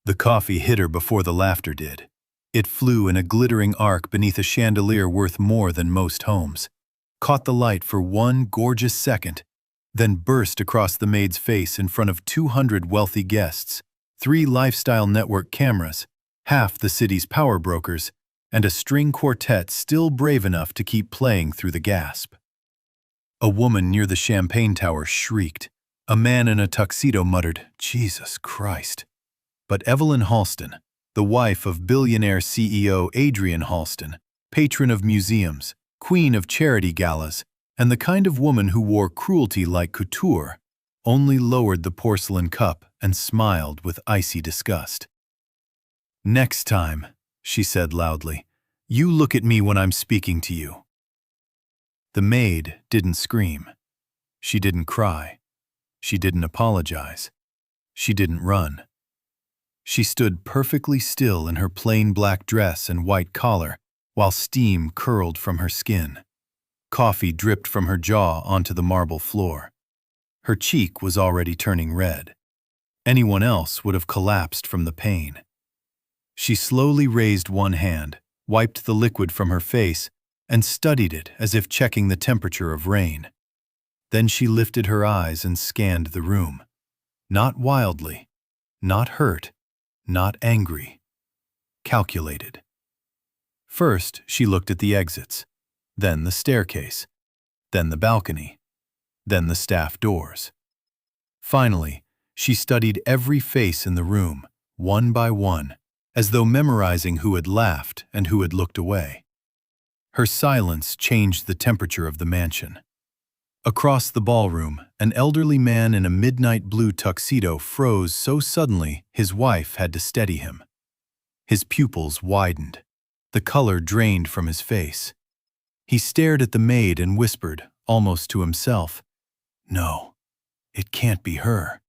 The coffee hit her before the laughter did. It flew in a glittering arc beneath a chandelier worth more than most homes, caught the light for one gorgeous second, then burst across the maid's face in front of 200 wealthy guests, 3 lifestyle network cameras, half the city's power brokers, and a string quartet still brave enough to keep playing through the gasp. A woman near the champagne tower shrieked. A man in a tuxedo muttered, "Jesus Christ." But Evelyn Halston, the wife of billionaire CEO Adrian Halston, patron of museums, queen of charity galas, and the kind of woman who wore cruelty like couture, only lowered the porcelain cup and smiled with icy disgust. "Next time," she said loudly, "you look at me when I'm speaking to you." The maid didn't scream. She didn't cry. She didn't apologize. She didn't run. She stood perfectly still in her plain black dress and white collar while steam curled from her skin. Coffee dripped from her jaw onto the marble floor. Her cheek was already turning red. Anyone else would have collapsed from the pain. She slowly raised one hand, wiped the liquid from her face, and studied it as if checking the temperature of rain. Then she lifted her eyes and scanned the room. Not wildly, not hurt, not angry. Calculated. First, she looked at the exits, then the staircase, then the balcony, then the staff doors. Finally, she studied every face in the room, one by one, as though memorizing who had laughed and who had looked away. Her silence changed the temperature of the mansion. Across the ballroom, an elderly man in a midnight blue tuxedo froze so suddenly his wife had to steady him. His pupils widened. The color drained from his face. He stared at the maid and whispered, almost to himself, "No, it can't be her."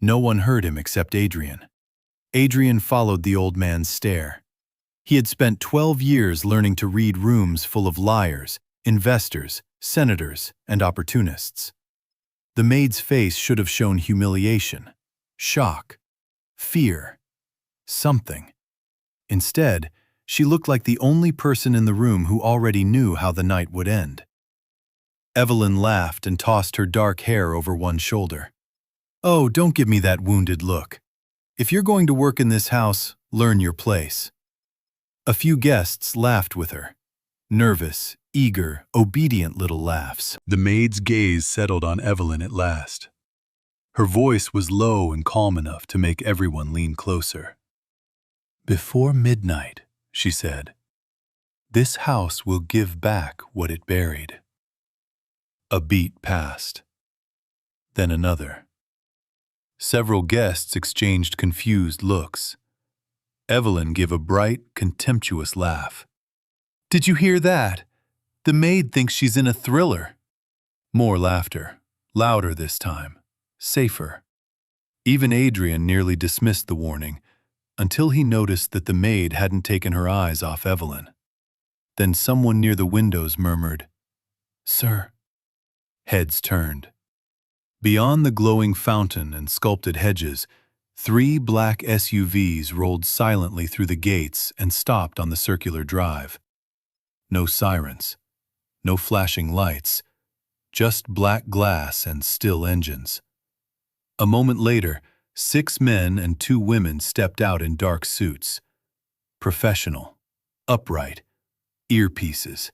No one heard him except Adrian. Adrian followed the old man's stare. He had spent 12 years learning to read rooms full of liars, investors, senators, and opportunists. The maid's face should have shown humiliation, shock, fear, something. Instead, she looked like the only person in the room who already knew how the night would end. Evelyn laughed and tossed her dark hair over one shoulder. "Oh, don't give me that wounded look. If you're going to work in this house, learn your place." A few guests laughed with her. Nervous, eager, obedient little laughs. The maid's gaze settled on Evelyn at last. Her voice was low and calm enough to make everyone lean closer. "Before midnight," she said, "this house will give back what it buried." A beat passed. Then another. Several guests exchanged confused looks. Evelyn gave a bright, contemptuous laugh. "Did you hear that? The maid thinks she's in a thriller." More laughter, louder this time, safer. Even Adrian nearly dismissed the warning, until he noticed that the maid hadn't taken her eyes off Evelyn. Then someone near the windows murmured, "Sir." Heads turned. Beyond the glowing fountain and sculpted hedges, 3 black SUVs rolled silently through the gates and stopped on the circular drive. No sirens, no flashing lights, just black glass and still engines. A moment later, 6 men and 2 women stepped out in dark suits. Professional, upright, earpieces.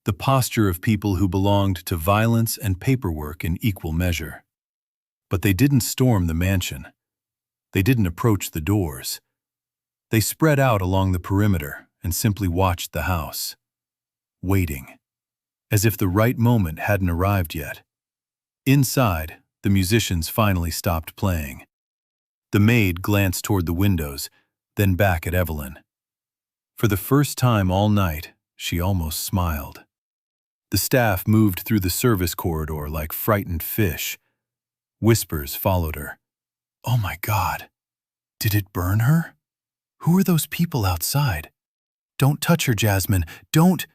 The posture of people who belonged to violence and paperwork in equal measure. But they didn't storm the mansion. They didn't approach the doors. They spread out along the perimeter and simply watched the house. Waiting, as if the right moment hadn't arrived yet. Inside, the musicians finally stopped playing. The maid glanced toward the windows, then back at Evelyn. For the first time all night, she almost smiled. The staff moved through the service corridor like frightened fish. Whispers followed her. "Oh my God, did it burn her? Who are those people outside? Don't touch her, Jasmine, don't."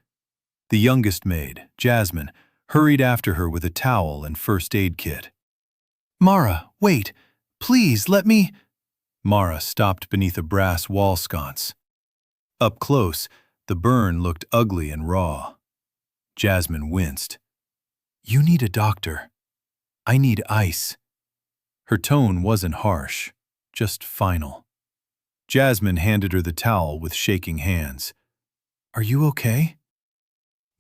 The youngest maid, Jasmine, hurried after her with a towel and first aid kit. "Mara, wait, please let me." Mara stopped beneath a brass wall sconce. Up close, the burn looked ugly and raw. Jasmine winced. "You need a doctor. I need ice." Her tone wasn't harsh, just final. Jasmine handed her the towel with shaking hands. "Are you okay?"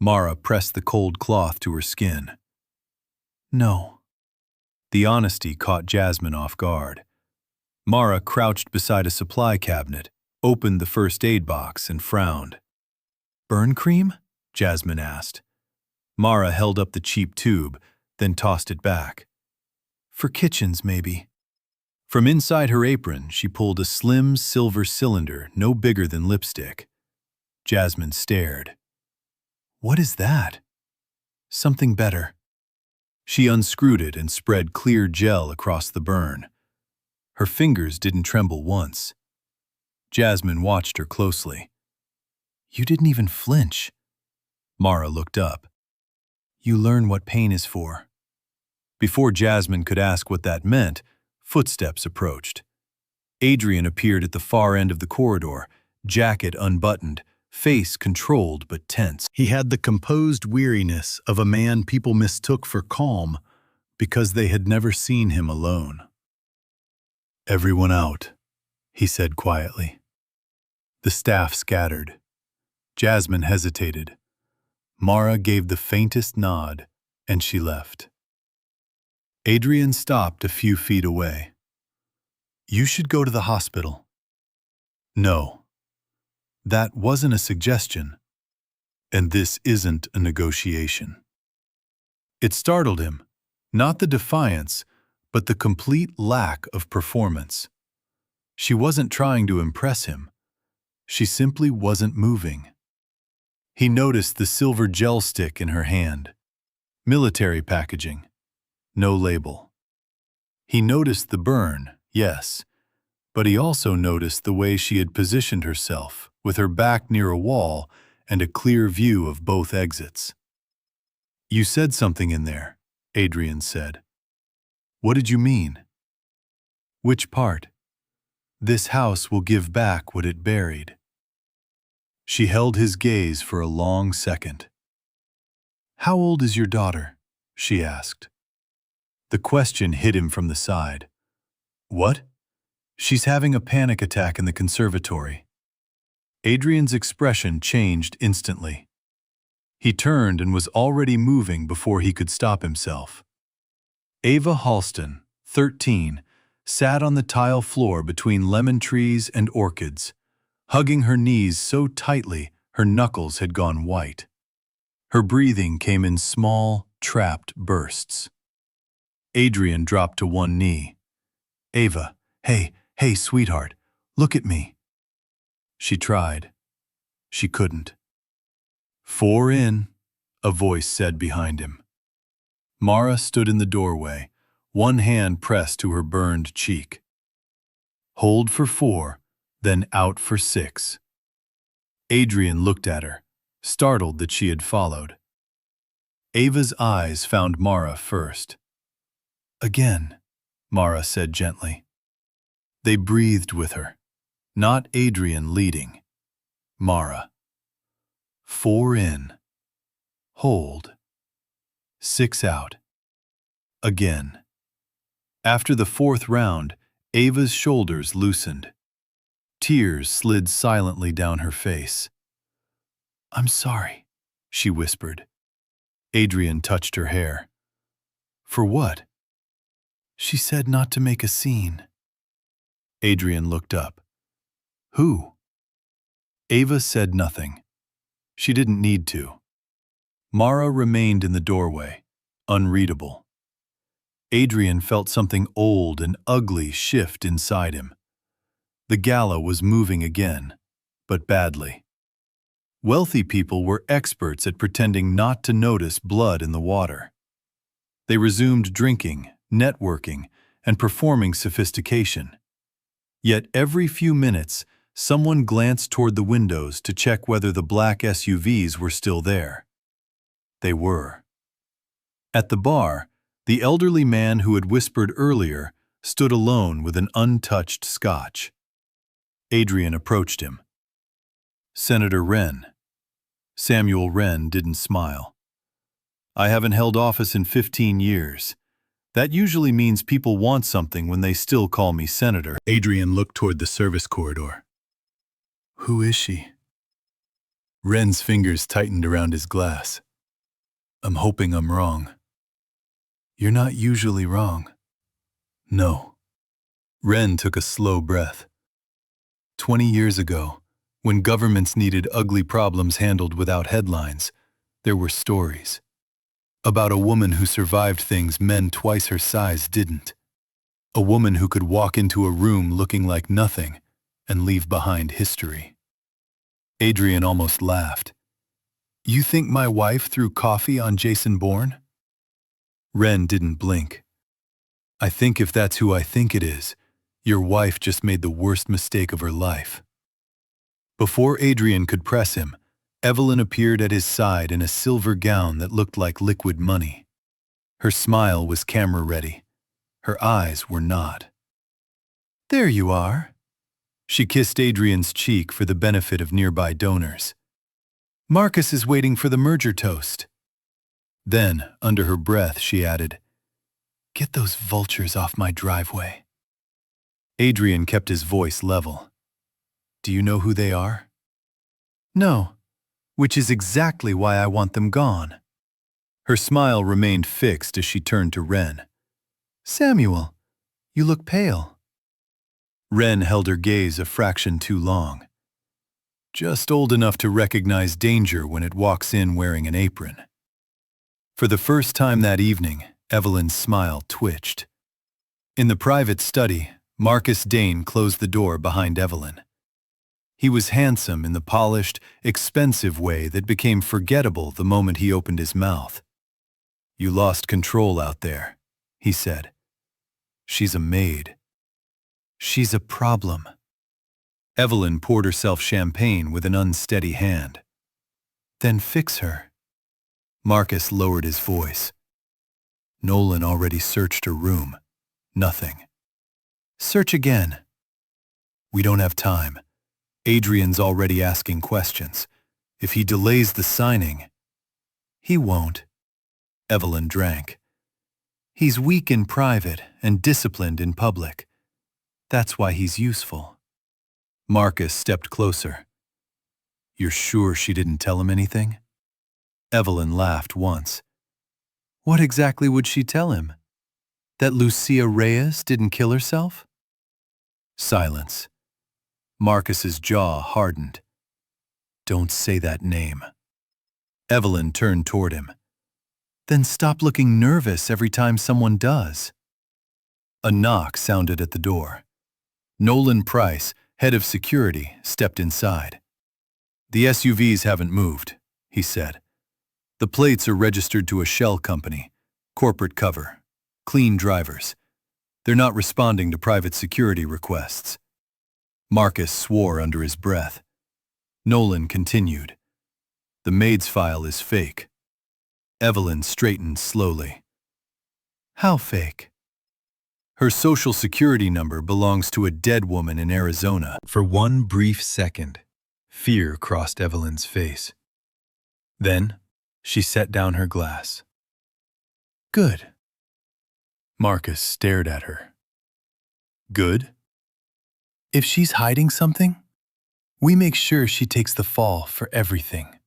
Mara pressed the cold cloth to her skin. "No." The honesty caught Jasmine off guard. Mara crouched beside a supply cabinet, opened the first aid box, and frowned. "Burn cream?" Jasmine asked. Mara held up the cheap tube, then tossed it back. "For kitchens, maybe." From inside her apron, she pulled a slim silver cylinder no bigger than lipstick. Jasmine stared. "What is that?" "Something better." She unscrewed it and spread clear gel across the burn. Her fingers didn't tremble once. Jasmine watched her closely. "You didn't even flinch." Mara looked up. "You learn what pain is for." Before Jasmine could ask what that meant, footsteps approached. Adrian appeared at the far end of the corridor, jacket unbuttoned, face controlled but tense. He had the composed weariness of a man people mistook for calm because they had never seen him alone. "Everyone out," he said quietly. The staff scattered. Jasmine hesitated. Mara gave the faintest nod, and she left. Adrian stopped a few feet away. "You should go to the hospital." "No. That wasn't a suggestion. And this isn't a negotiation." It startled him, not the defiance, but the complete lack of performance. She wasn't trying to impress him. She simply wasn't moving. He noticed the silver gel stick in her hand. Military packaging. No label. He noticed the burn, yes, but he also noticed the way she had positioned herself, with her back near a wall and a clear view of both exits. "You said something in there," Adrian said. "What did you mean?" "Which part?" "This house will give back what it buried." She held his gaze for a long second. "How old is your daughter?" she asked. The question hit him from the side. "What?" "She's having a panic attack in the conservatory." Adrian's expression changed instantly. He turned and was already moving before he could stop himself. Ava Halston, 13, sat on the tile floor between lemon trees and orchids, hugging her knees so tightly her knuckles had gone white. Her breathing came in small, trapped bursts. Adrian dropped to one knee. "Ava, hey, sweetheart, look at me." She tried. She couldn't. "4 in," a voice said behind him. Mara stood in the doorway, one hand pressed to her burned cheek. "Hold for 4, then out for 6. Adrian looked at her, startled that she had followed. Ava's eyes found Mara first. "Again," Mara said gently. They breathed with her, not Adrian leading. Mara. 4 in. Hold. 6 out. Again. After the 4th round, Ava's shoulders loosened. Tears slid silently down her face. "I'm sorry," she whispered. Adrian touched her hair. "For what?" "She said not to make a scene." Adrian looked up. "Who?" Ava said nothing. She didn't need to. Mara remained in the doorway, unreadable. Adrian felt something old and ugly shift inside him. The Gala was moving again, but badly. Wealthy people were experts at pretending not to notice blood in the water. They resumed drinking, networking, and performing sophistication. Yet every few minutes, someone glanced toward the windows to check whether the black SUVs were still there. They were. At the bar, the elderly man who had whispered earlier stood alone with an untouched scotch. Adrian approached him. "Senator Wren." Samuel Wren didn't smile. "I haven't held office in 15 years. That usually means people want something when they still call me senator." Adrian looked toward the service corridor. "Who is she?" Wren's fingers tightened around his glass. "I'm hoping I'm wrong." "You're not usually wrong." "No." Wren took a slow breath. 20 years ago, when governments needed ugly problems handled without headlines, there were stories. About a woman who survived things men twice her size didn't. A woman who could walk into a room looking like nothing and leave behind history. Adrian almost laughed. "You think my wife threw coffee on Jason Bourne?" Wren didn't blink. "I think if that's who I think it is, your wife just made the worst mistake of her life." Before Adrian could press him, Evelyn appeared at his side in a silver gown that looked like liquid money. Her smile was camera-ready. Her eyes were not. "There you are." She kissed Adrian's cheek for the benefit of nearby donors. "Marcus is waiting for the merger toast." Then, under her breath, she added, "Get those vultures off my driveway." Adrian kept his voice level. "Do you know who they are?" "No. Which is exactly why I want them gone." Her smile remained fixed as she turned to Wren. "Samuel, you look pale." Wren held her gaze a fraction too long. "Just old enough to recognize danger when it walks in wearing an apron." For the first time that evening, Evelyn's smile twitched. In the private study, Marcus Dane closed the door behind Evelyn. He was handsome in the polished, expensive way that became forgettable the moment he opened his mouth. "You lost control out there," he said. "She's a maid." "She's a problem." Evelyn poured herself champagne with an unsteady hand. "Then fix her." Marcus lowered his voice. "Nolan already searched her room. Nothing." "Search again." "We don't have time. Adrian's already asking questions. If he delays the signing—" "He won't." Evelyn drank. "He's weak in private and disciplined in public. That's why he's useful." Marcus stepped closer. "You're sure she didn't tell him anything?" Evelyn laughed once. "What exactly would she tell him? That Lucia Reyes didn't kill herself?" Silence. Marcus's jaw hardened. "Don't say that name." Evelyn turned toward him. "Then stop looking nervous every time someone does." A knock sounded at the door. Nolan Price, head of security, stepped inside. "The SUVs haven't moved," he said. "The plates are registered to a shell company, corporate cover, clean drivers. They're not responding to private security requests." Marcus swore under his breath. Nolan continued. "The Maid's file is fake." Evelyn straightened slowly. "How fake?" "Her social security number belongs to a dead woman in Arizona." For one brief second, fear crossed Evelyn's face. Then, she set down her glass. "Good." Marcus stared at her. "Good?" "If she's hiding something, we make sure she takes the fall for everything."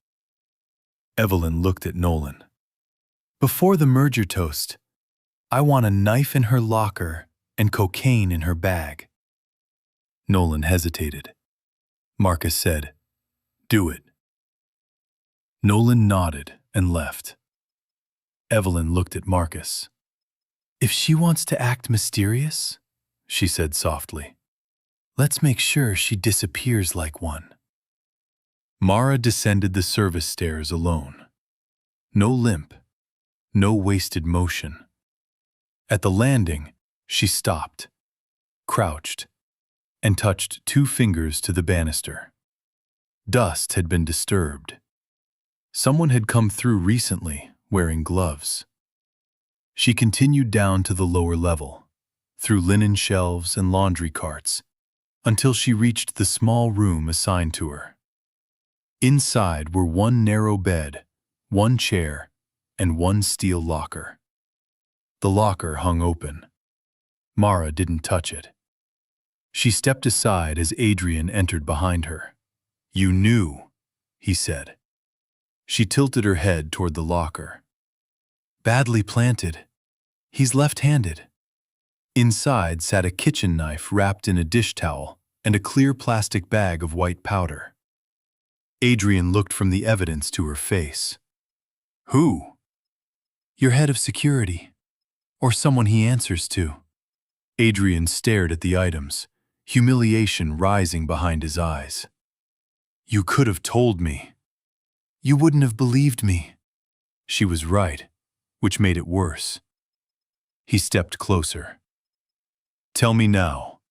Evelyn looked at Nolan. "Before the merger toast, I want a knife in her locker and cocaine in her bag." Nolan hesitated. Marcus said, "Do it." Nolan nodded and left. Evelyn looked at Marcus. "If she wants to act mysterious," she said softly, "let's make sure she disappears like one." Mara descended the service stairs alone. No limp, no wasted motion. At the landing, she stopped, crouched, and touched 2 fingers to the banister. Dust had been disturbed. Someone had come through recently, wearing gloves. She continued down to the lower level, through linen shelves and laundry carts, until she reached the small room assigned to her. Inside were one narrow bed, one chair, and one steel locker. The locker hung open. Mara didn't touch it. She stepped aside as Adrian entered behind her. "You knew," he said. She tilted her head toward the locker. "Badly planted. He's left-handed." Inside sat a kitchen knife wrapped in a dish towel and a clear plastic bag of white powder. Adrian looked from the evidence to her face. "Who?" "Your head of security, or someone he answers to." Adrian stared at the items, humiliation rising behind his eyes. "You could have told me." "You wouldn't have believed me." She was right, which made it worse. He stepped closer. "Tell me now."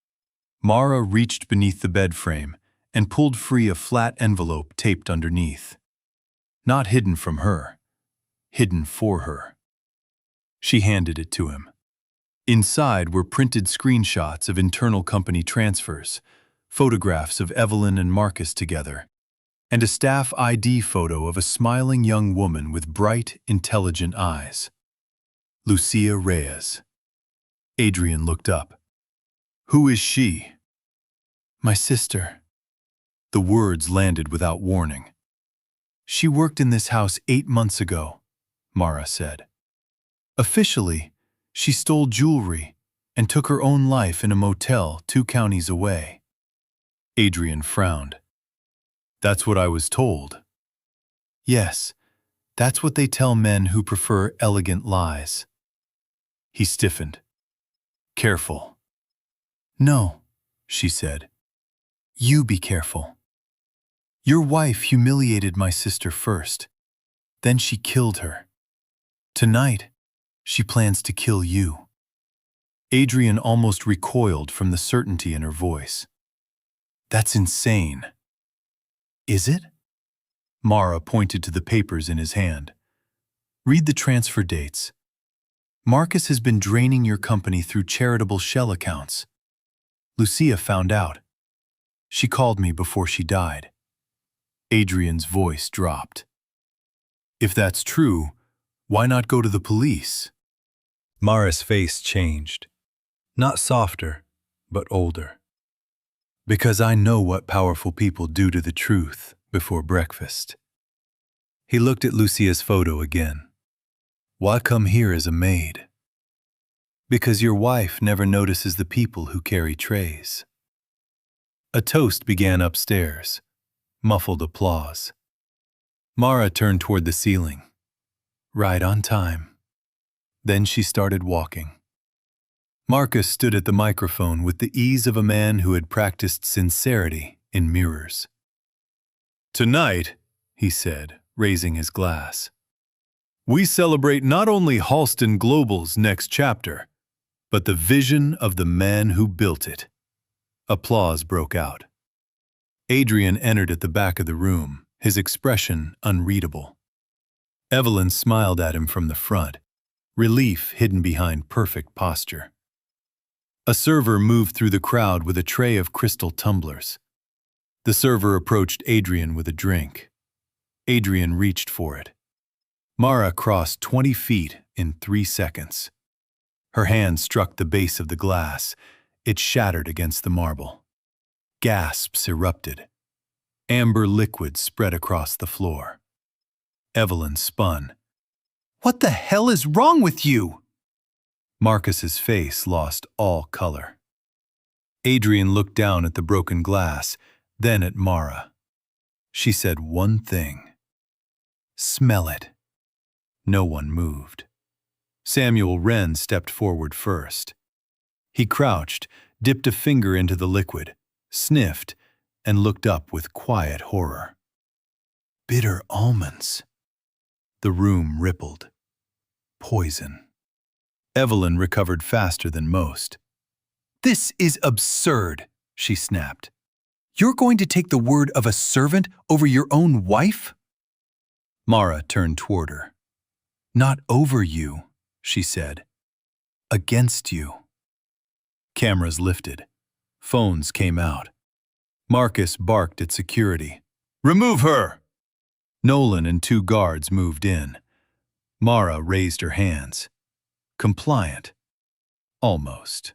Mara reached beneath the bed frame and pulled free a flat envelope taped underneath. Not hidden from her, hidden for her. She handed it to him. Inside were printed screenshots of internal company transfers, photographs of Evelyn and Marcus together, and a staff ID photo of a smiling young woman with bright, intelligent eyes. Lucia Reyes. Adrian looked up. "Who is she?" "My sister." The words landed without warning. "She worked in this house 8 months ago," Mara said. "Officially, she stole jewelry and took her own life in a motel 2 counties away." Adrian frowned. "That's what I was told." "Yes, that's what they tell men who prefer elegant lies." He stiffened. "Careful." "No," she said. "You be careful. Your wife humiliated my sister first. Then she killed her. Tonight, she plans to kill you." Adrian almost recoiled from the certainty in her voice. "That's insane." "Is it?" Mara pointed to the papers in his hand. "Read the transfer dates. Marcus has been draining your company through charitable shell accounts. Lucia found out. She called me before she died." Adrian's voice dropped. "If that's true, why not go to the police?" Mara's face changed. Not softer, but older. "Because I know what powerful people do to the truth before breakfast." He looked at Lucia's photo again. "Why come here as a maid?" "Because your wife never notices the people who carry trays." A toast began upstairs. Muffled applause. Mara turned toward the ceiling. Right on time. Then she started walking. Marcus stood at the microphone with the ease of a man who had practiced sincerity in mirrors. "Tonight," he said, raising his glass, "we celebrate not only Halston Global's next chapter, but the vision of the man who built it." Applause broke out. Adrian entered at the back of the room, his expression unreadable. Evelyn smiled at him from the front, relief hidden behind perfect posture. A server moved through the crowd with a tray of crystal tumblers. The server approached Adrian with a drink. Adrian reached for it. Mara crossed 20 feet in 3 seconds. Her hand struck the base of the glass. It shattered against the marble. Gasps erupted. Amber liquid spread across the floor. Evelyn spun. "What the hell is wrong with you?" Marcus's face lost all color. Adrian looked down at the broken glass, then at Mara. She said one thing. "Smell it." No one moved. Samuel Wren stepped forward first. He crouched, dipped a finger into the liquid, sniffed, and looked up with quiet horror. "Bitter almonds." The room rippled. Poison. Evelyn recovered faster than most. "This is absurd," she snapped. "You're going to take the word of a servant over your own wife?" Mara turned toward her. "Not over you," she said. "Against you." Cameras lifted. Phones came out. Marcus barked at security. "Remove her!" Nolan and 2 guards moved in. Mara raised her hands. Compliant. Almost.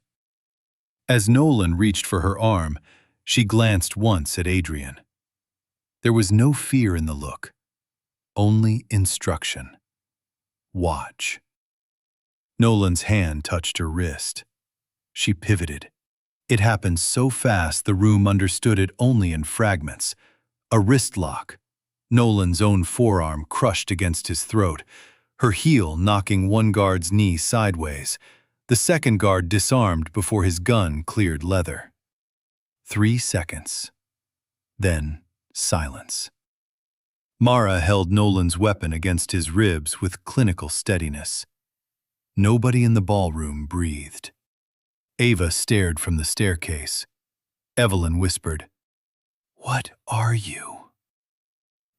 As Nolan reached for her arm, she glanced once at Adrian. There was no fear in the look, only instruction. Watch. Nolan's hand touched her wrist. She pivoted. It happened so fast the room understood it only in fragments. A wrist lock. Nolan's own forearm crushed against his throat, her heel knocking one guard's knee sideways. The second guard disarmed before his gun cleared leather. 3 seconds. Then silence. Mara held Nolan's weapon against his ribs with clinical steadiness. Nobody in the ballroom breathed. Ava stared from the staircase. Evelyn whispered, "What are you?"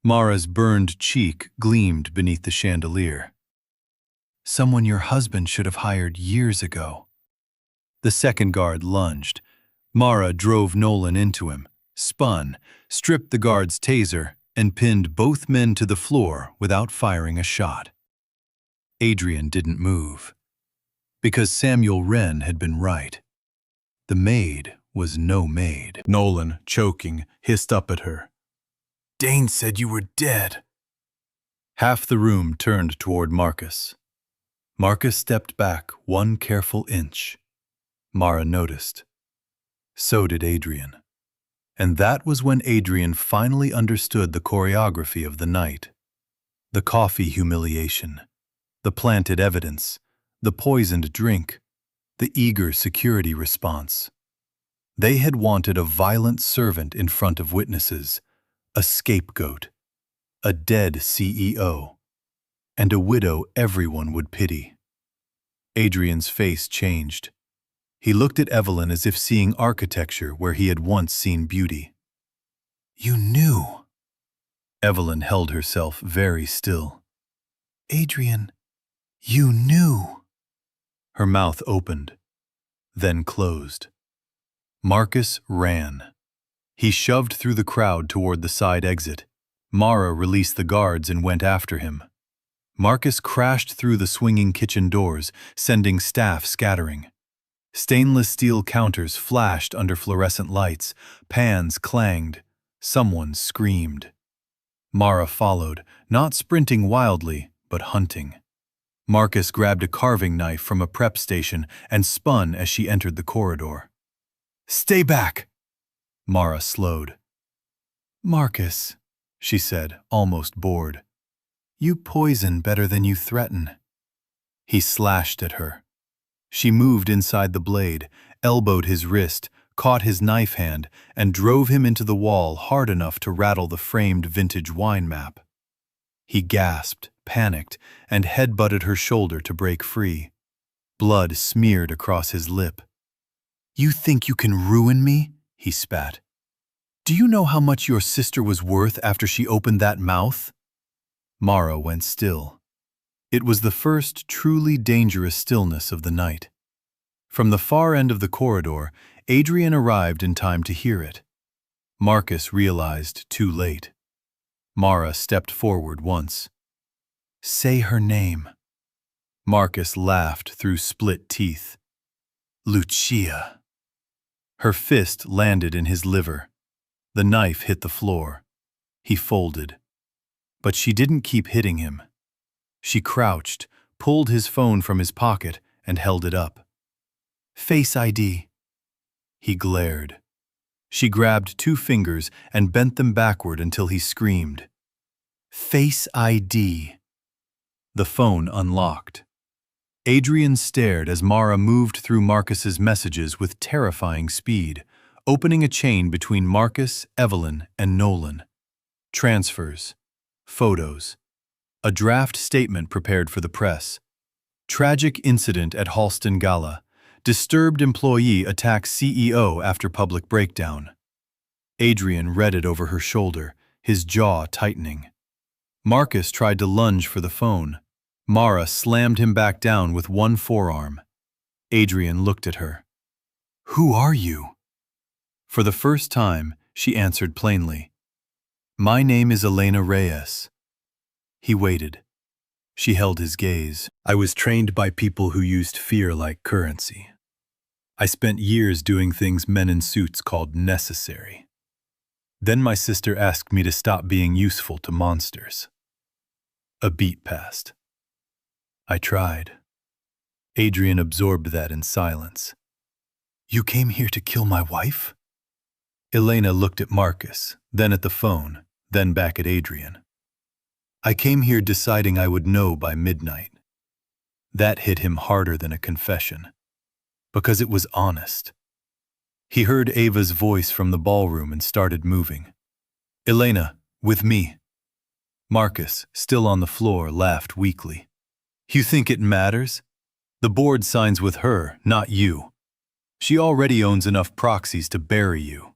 Mara's burned cheek gleamed beneath the chandelier. "Someone your husband should have hired years ago." The second guard lunged. Mara drove Nolan into him, spun, stripped the guard's taser, and pinned both men to the floor without firing a shot. Adrian didn't move. Because Samuel Wren had been right. The maid was no maid. Nolan, choking, hissed up at her. "Dane said you were dead." Half the room turned toward Marcus. Marcus stepped back 1 careful inch. Mara noticed. So did Adrian. And that was when Adrian finally understood the choreography of the night. The coffee humiliation, the planted evidence, the poisoned drink, the eager security response. They had wanted a violent servant in front of witnesses, a scapegoat, a dead CEO, and a widow everyone would pity. Adrian's face changed. He looked at Evelyn as if seeing architecture where he had once seen beauty. "You knew." Evelyn held herself very still. "Adrian, you knew." Her mouth opened, then closed. Marcus ran. He shoved through the crowd toward the side exit. Mara released the guards and went after him. Marcus crashed through the swinging kitchen doors, sending staff scattering. Stainless steel counters flashed under fluorescent lights, pans clanged, someone screamed. Mara followed, not sprinting wildly, but hunting. Marcus grabbed a carving knife from a prep station and spun as she entered the corridor. "Stay back!" Mara slowed. "Marcus," she said, almost bored, "you poison better than you threaten." He slashed at her. She moved inside the blade, elbowed his wrist, caught his knife hand, and drove him into the wall hard enough to rattle the framed vintage wine map. He gasped, panicked, and headbutted her shoulder to break free. Blood smeared across his lip. "You think you can ruin me?" he spat. "Do you know how much your sister was worth after she opened that mouth?" Mara went still. It was the first truly dangerous stillness of the night. From the far end of the corridor, Adrian arrived in time to hear it. Marcus realized too late. Mara stepped forward once. "Say her name." Marcus laughed through split teeth. "Lucia." Her fist landed in his liver. The knife hit the floor. He folded. But she didn't keep hitting him. She crouched, pulled his phone from his pocket, and held it up. "Face ID." He glared. She grabbed 2 fingers and bent them backward until he screamed. "Face ID." The phone unlocked. Adrian stared as Mara moved through Marcus's messages with terrifying speed, opening a chain between Marcus, Evelyn, and Nolan. Transfers. Photos. A draft statement prepared for the press. Tragic incident at Halston Gala. Disturbed employee attacks CEO after public breakdown. Adrian read it over her shoulder, his jaw tightening. Marcus tried to lunge for the phone. Mara slammed him back down with one forearm. Adrian looked at her. Who are you? For the first time, she answered plainly. My name is Elena Reyes. He waited. She held his gaze. I was trained by people who used fear like currency. I spent years doing things men in suits called necessary. Then my sister asked me to stop being useful to monsters. A beat passed. I tried. Adrian absorbed that in silence. You came here to kill my wife? Elena looked at Marcus, then at the phone, then back at Adrian. I came here deciding I would know by midnight. That hit him harder than a confession, because it was honest. He heard Ava's voice from the ballroom and started moving. Elena, with me. Marcus, still on the floor, laughed weakly. You think it matters? The board signs with her, not you. She already owns enough proxies to bury you.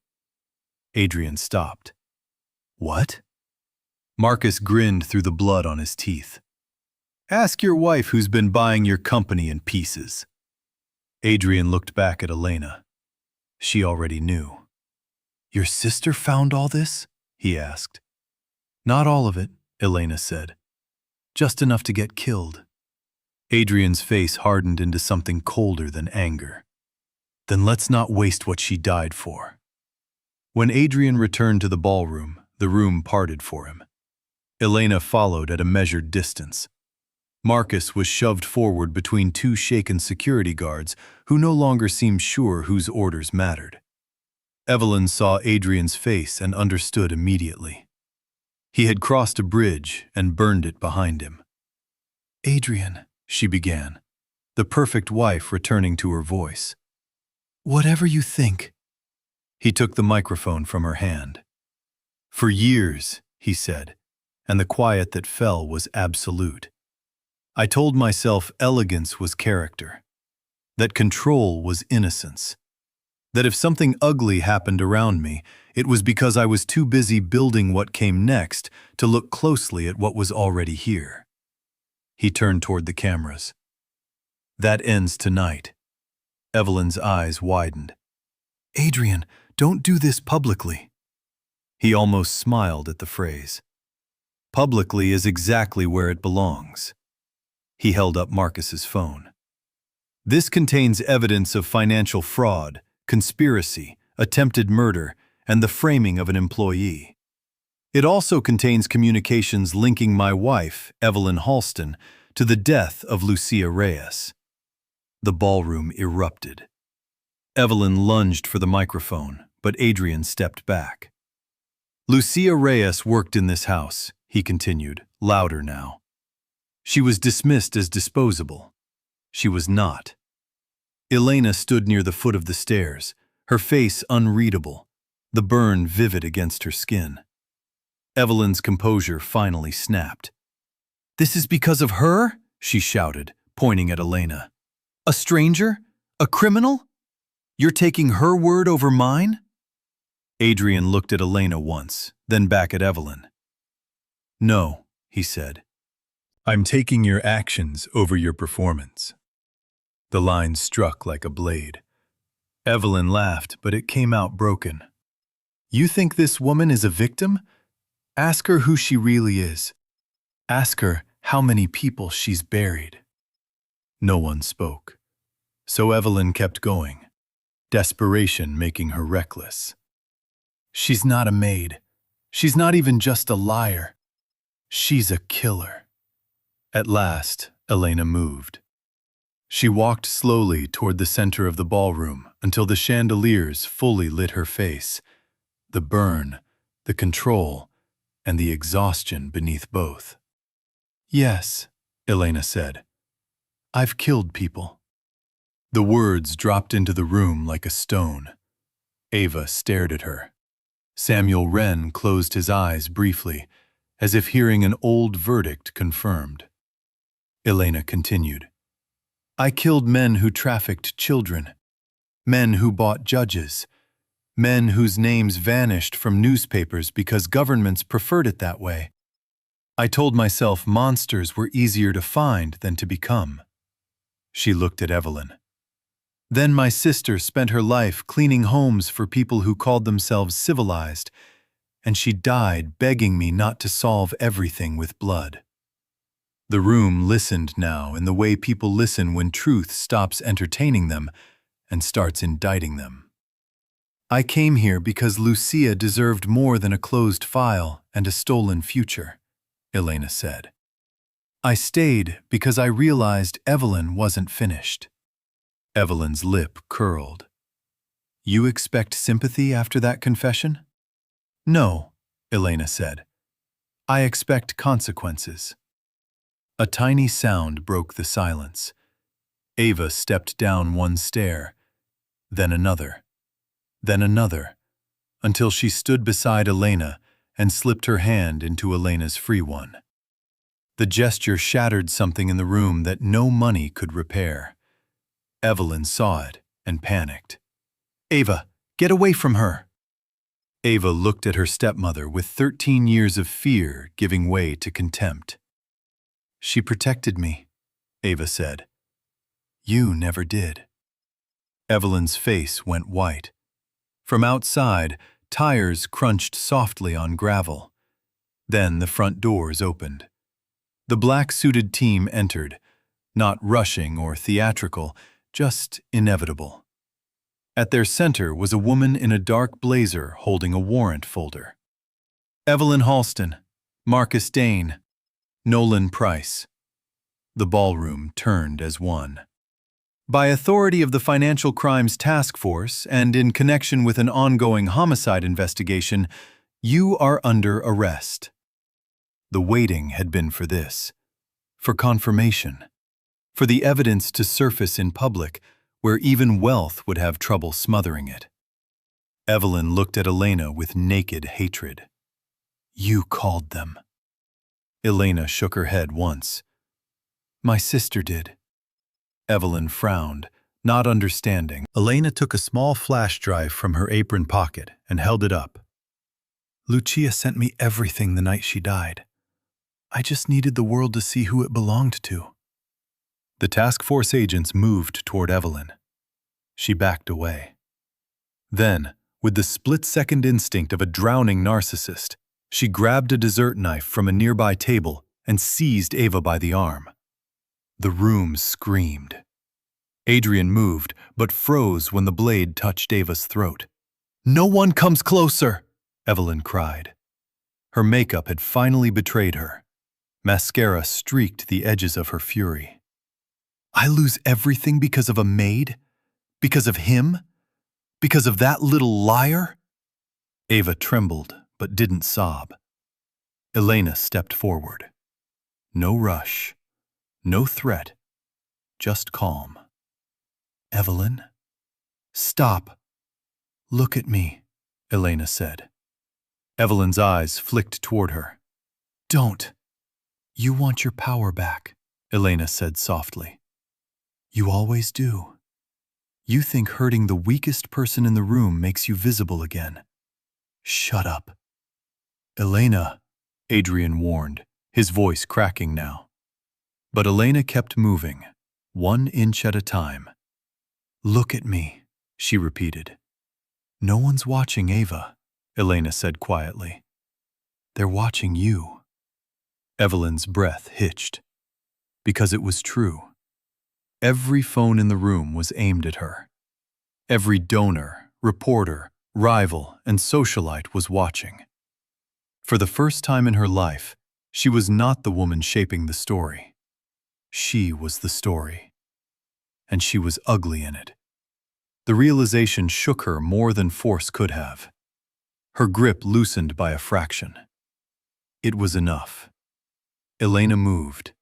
Adrian stopped. What? Marcus grinned through the blood on his teeth. Ask your wife who's been buying your company in pieces. Adrian looked back at Elena. She already knew. Your sister found all this? He asked. Not all of it, Elena said. Just enough to get killed. Adrian's face hardened into something colder than anger. Then let's not waste what she died for. When Adrian returned to the ballroom, the room parted for him. Elena followed at a measured distance. Marcus was shoved forward between two shaken security guards who no longer seemed sure whose orders mattered. Evelyn saw Adrian's face and understood immediately. He had crossed a bridge and burned it behind him. Adrian, she began, the perfect wife returning to her voice. Whatever you think. He took the microphone from her hand. For years, he said, and the quiet that fell was absolute. I told myself elegance was character, that control was innocence, that if something ugly happened around me, it was because I was too busy building what came next to look closely at what was already here. He turned toward the cameras. That ends tonight. Evelyn's eyes widened. Adrian, don't do this publicly. He almost smiled at the phrase. Publicly is exactly where it belongs. He held up Marcus's phone. This contains evidence of financial fraud, conspiracy, attempted murder, and the framing of an employee. It also contains communications linking my wife, Evelyn Halston, to the death of Lucia Reyes. The ballroom erupted. Evelyn lunged for the microphone, but Adrian stepped back. Lucia Reyes worked in this house, he continued, louder now. She was dismissed as disposable. She was not. Elena stood near the foot of the stairs, her face unreadable, the burn vivid against her skin. Evelyn's composure finally snapped. This is because of her? She shouted, pointing at Elena. A stranger? A criminal? You're taking her word over mine? Adrian looked at Elena once, then back at Evelyn. No, he said. I'm taking your actions over your performance. The line struck like a blade. Evelyn laughed, but it came out broken. You think this woman is a victim? Ask her who she really is. Ask her how many people she's buried. No one spoke. So Evelyn kept going, desperation making her reckless. She's not a maid. She's not even just a liar. She's a killer. At last, Elena moved. She walked slowly toward the center of the ballroom until the chandeliers fully lit her face, the burn, the control, and the exhaustion beneath both. Yes, Elena said. I've killed people. The words dropped into the room like a stone. Ava stared at her. Samuel Wren closed his eyes briefly, as if hearing an old verdict confirmed. Elena continued. I killed men who trafficked children, men who bought judges, men whose names vanished from newspapers because governments preferred it that way. I told myself monsters were easier to find than to become. She looked at Evelyn. Then my sister spent her life cleaning homes for people who called themselves civilized, and she died begging me not to solve everything with blood. The room listened now in the way people listen when truth stops entertaining them and starts indicting them. I came here because Lucia deserved more than a closed file and a stolen future, Elena said. I stayed because I realized Evelyn wasn't finished. Evelyn's lip curled. You expect sympathy after that confession? No, Elena said. I expect consequences. A tiny sound broke the silence. Ava stepped down one stair, then another, until she stood beside Elena and slipped her hand into Elena's free one. The gesture shattered something in the room that no money could repair. Evelyn saw it and panicked. Ava, get away from her! Ava looked at her stepmother with 13 years of fear giving way to contempt. She protected me, Ava said. You never did. Evelyn's face went white. From outside, tires crunched softly on gravel. Then the front doors opened. The black-suited team entered, not rushing or theatrical, just inevitable. At their center was a woman in a dark blazer holding a warrant folder. Evelyn Halston, Marcus Dane, Nolan Price. The ballroom turned as one. By authority of the Financial Crimes Task Force and in connection with an ongoing homicide investigation, you are under arrest. The waiting had been for this, for confirmation, for the evidence to surface in public where even wealth would have trouble smothering it. Evelyn looked at Elena with naked hatred. You called them. Elena shook her head once. My sister did. Evelyn frowned, not understanding. Elena took a small flash drive from her apron pocket and held it up. Lucia sent me everything the night she died. I just needed the world to see who it belonged to. The task force agents moved toward Evelyn. She backed away. Then, with the split-second instinct of a drowning narcissist, she grabbed a dessert knife from a nearby table and seized Ava by the arm. The room screamed. Adrian moved, but froze when the blade touched Ava's throat. No one comes closer, Evelyn cried. Her makeup had finally betrayed her. Mascara streaked the edges of her fury. I lose everything because of a maid? Because of him? Because of that little liar? Ava trembled, but didn't sob. Elena stepped forward. No rush, no threat, just calm. Evelyn? Stop. Look at me, Elena said. Evelyn's eyes flicked toward her. Don't. You want your power back, Elena said softly. You always do. You think hurting the weakest person in the room makes you visible again. Shut up. Elena, Adrian warned, his voice cracking now. But Elena kept moving, 1 inch at a time. Look at me, she repeated. No one's watching Ava, Elena said quietly. They're watching you. Evelyn's breath hitched. Because it was true. Every phone in the room was aimed at her. Every donor, reporter, rival, and socialite was watching. For the first time in her life, she was not the woman shaping the story. She was the story. And she was ugly in it. The realization shook her more than force could have. Her grip loosened by a fraction. It was enough. Elena moved.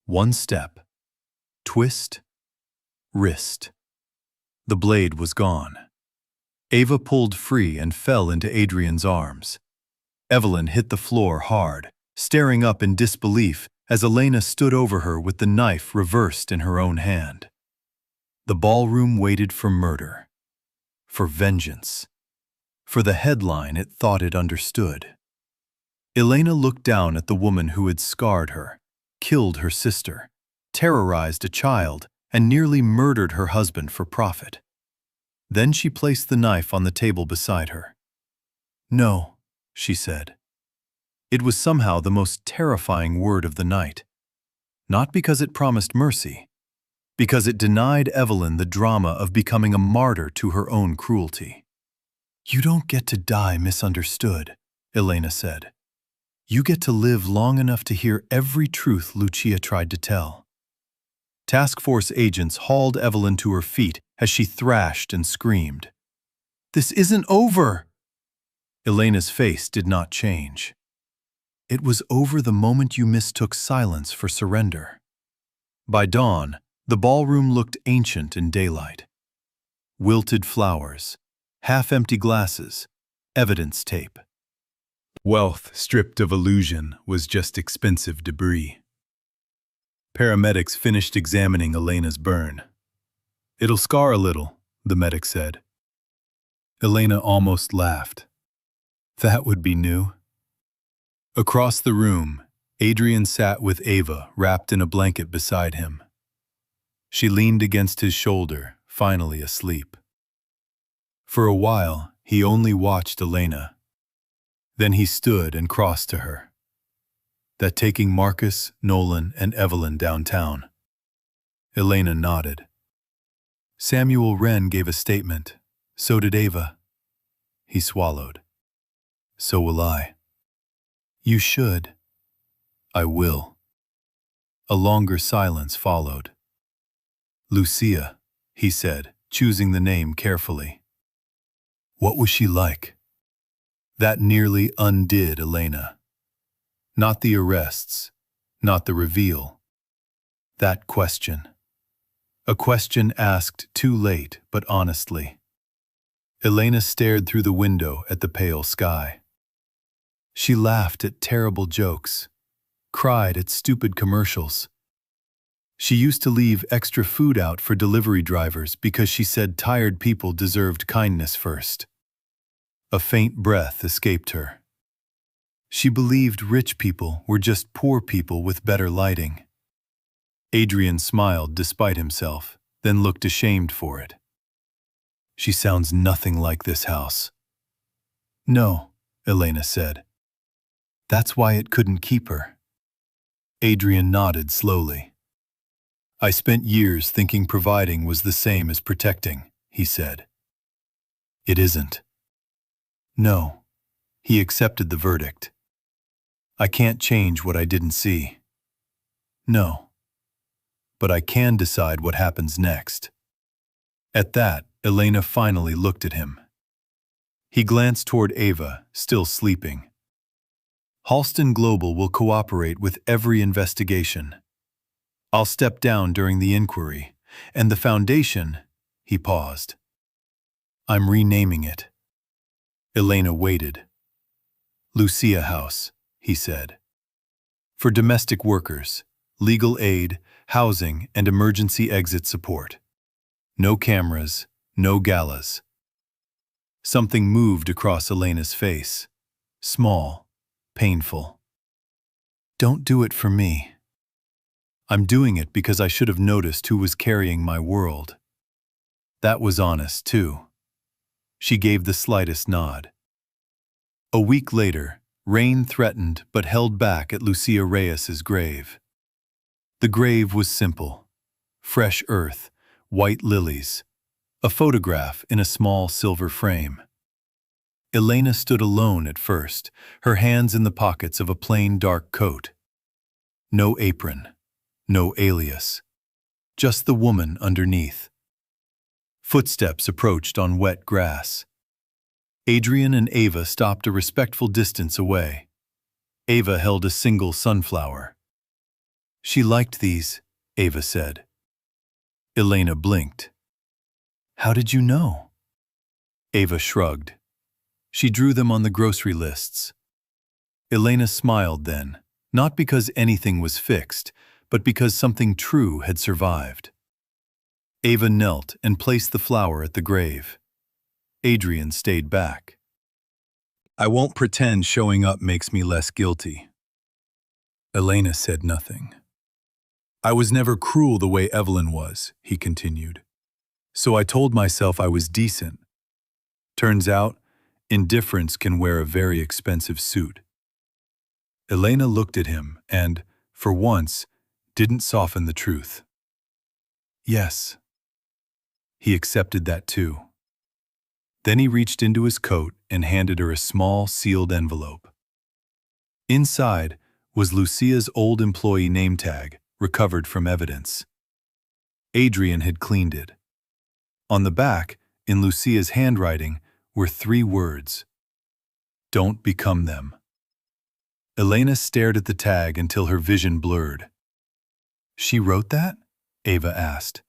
1 step. Twist. Wrist. The blade was gone. Ava pulled free and fell into Adrian's arms. Evelyn hit the floor hard, staring up in disbelief as Elena stood over her with the knife reversed in her own hand. The ballroom waited for murder, for vengeance, for the headline it thought it understood. Elena looked down at the woman who had scarred her, killed her sister, terrorized a child, and nearly murdered her husband for profit. Then she placed the knife on the table beside her. "No," she said. It was somehow the most terrifying word of the night. Not because it promised mercy, because it denied Evelyn the drama of becoming a martyr to her own cruelty. "You don't get to die misunderstood," Elena said. "You get to live long enough to hear every truth Lucia tried to tell." Task Force agents hauled Evelyn to her feet as she thrashed and screamed. "This isn't over!" Elena's face did not change. It was over the moment you mistook silence for surrender. By dawn, the ballroom looked ancient in daylight. Wilted flowers, half-empty glasses, evidence tape. Wealth stripped of illusion was just expensive debris. Paramedics finished examining Elena's burn. "It'll scar a little," the medic said. Elena almost laughed. That would be new. Across the room, Adrian sat with Ava wrapped in a blanket beside him. She leaned against his shoulder, finally asleep. For a while, he only watched Elena. Then he stood and crossed to her. "That taking Marcus, Nolan, and Evelyn downtown?" Elena nodded. "Samuel Wren gave a statement. So did Ava." He swallowed. "So will I." "You should." "I will." A longer silence followed. "Lucia," he said, choosing the name carefully. "What was she like?" That nearly undid Elena. Not the arrests, not the reveal. That question. A question asked too late, but honestly. Elena stared through the window at the pale sky. She laughed at terrible jokes, cried at stupid commercials. She used to leave extra food out for delivery drivers because she said tired people deserved kindness first. A faint breath escaped her. She believed rich people were just poor people with better lighting. Adrian smiled despite himself, then looked ashamed for it. "She sounds nothing like this house." "No," Elena said. "That's why it couldn't keep her." Adrian nodded slowly. "I spent years thinking providing was the same as protecting," he said. "It isn't." "No." He accepted the verdict. "I can't change what I didn't see." "No. But I can decide what happens next." At that, Elena finally looked at him. He glanced toward Ava, still sleeping. "Halston Global will cooperate with every investigation. I'll step down during the inquiry, and the foundation," he paused. "I'm renaming it." Elena waited. "Lucia House," he said. "For domestic workers, legal aid, housing, and emergency exit support. No cameras, no galas." Something moved across Elena's face. Small, painful. "Don't do it for me." "I'm doing it because I should have noticed who was carrying my world." That was honest, too. She gave the slightest nod. A week later, rain threatened but held back at Lucia Reyes's grave. The grave was simple. Fresh earth, white lilies, a photograph in a small silver frame. Elena stood alone at first, her hands in the pockets of a plain dark coat. No apron, no alias, just the woman underneath. Footsteps approached on wet grass. Adrian and Ava stopped a respectful distance away. Ava held a single sunflower. "She liked these," Ava said. Elena blinked. "How did you know?" Ava shrugged. "She drew them on the grocery lists." Elena smiled then, not because anything was fixed, but because something true had survived. Ava knelt and placed the flower at the grave. Adrian stayed back. "I won't pretend showing up makes me less guilty." Elena said nothing. I was never cruel the way Evelyn was, he continued. So I told myself I was decent. Turns out, indifference can wear a very expensive suit. Elena looked at him and, for once, didn't soften the truth. Yes. He accepted that too. Then he reached into his coat and handed her a small, sealed envelope. Inside was Lucia's old employee name tag, recovered from evidence. Adrian had cleaned it. On the back, in Lucia's handwriting, were 3 words. Don't become them. Elena stared at the tag until her vision blurred. She wrote that? Ava asked.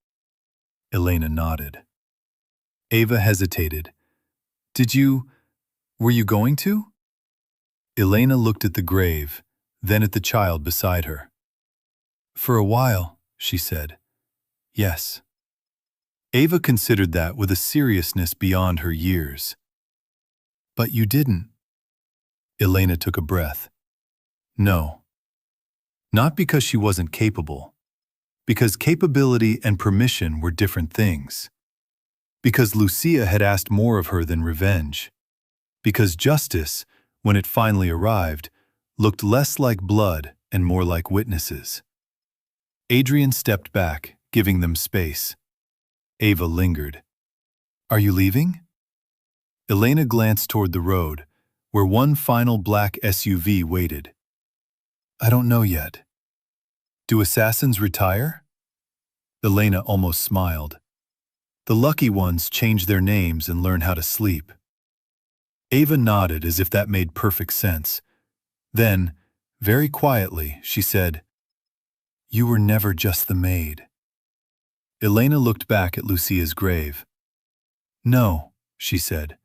Elena nodded. Ava hesitated. Were you going to? Elena looked at the grave, then at the child beside her. For a while, she said. Yes. Ava considered that with a seriousness beyond her years. But you didn't. Elena took a breath. No. Not because she wasn't capable. Because capability and permission were different things. Because Lucia had asked more of her than revenge. Because justice, when it finally arrived, looked less like blood and more like witnesses. Adrian stepped back, giving them space. Ava lingered. Are you leaving? Elena glanced toward the road, where one final black SUV waited. I don't know yet. Do assassins retire? Elena almost smiled. The lucky ones change their names and learn how to sleep. Ava nodded as if that made perfect sense. Then, very quietly, she said, You were never just the maid. Elena looked back at Lucia's grave. No, she said,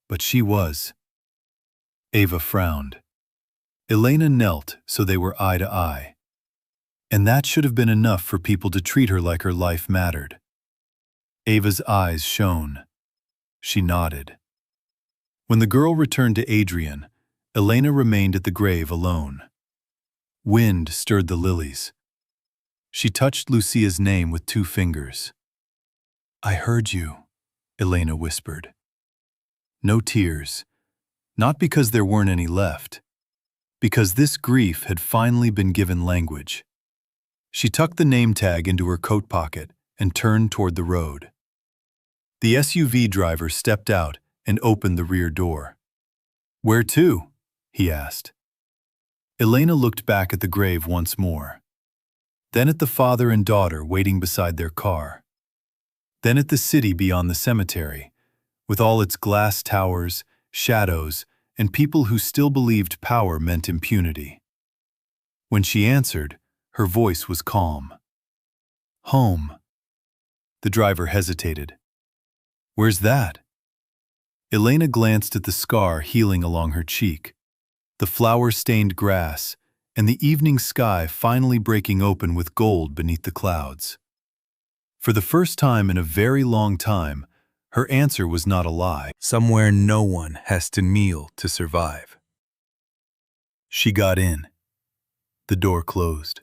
but she was. Ava frowned. Elena knelt so they were eye to eye. And that should have been enough for people to treat her like her life mattered. Ava's eyes shone. She nodded. When the girl returned to Adrian, Elena remained at the grave alone. Wind stirred the lilies. She touched Lucia's name with 2 fingers. I heard you, Elena whispered. No tears. Not because there weren't any left. Because this grief had finally been given language. She tucked the name tag into her coat pocket and turned toward the road. The SUV driver stepped out and opened the rear door. Where to? He asked. Elena looked back at the grave once more. Then at the father and daughter waiting beside their car. Then at the city beyond the cemetery, with all its glass towers, shadows, and people who still believed power meant impunity. When she answered, her voice was calm. Home. The driver hesitated. Where's that? Elena glanced at the scar healing along her cheek, the flower-stained grass, and the evening sky finally breaking open with gold beneath the clouds. For the first time in a very long time, her answer was not a lie. Somewhere no one has to kneel to survive. She got in. The door closed.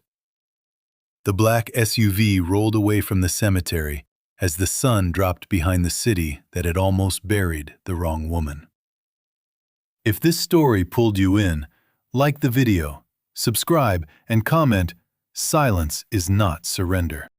The black SUV rolled away from the cemetery as the sun dropped behind the city that had almost buried the wrong woman. If this story pulled you in, like the video, subscribe, and comment, Silence is not surrender.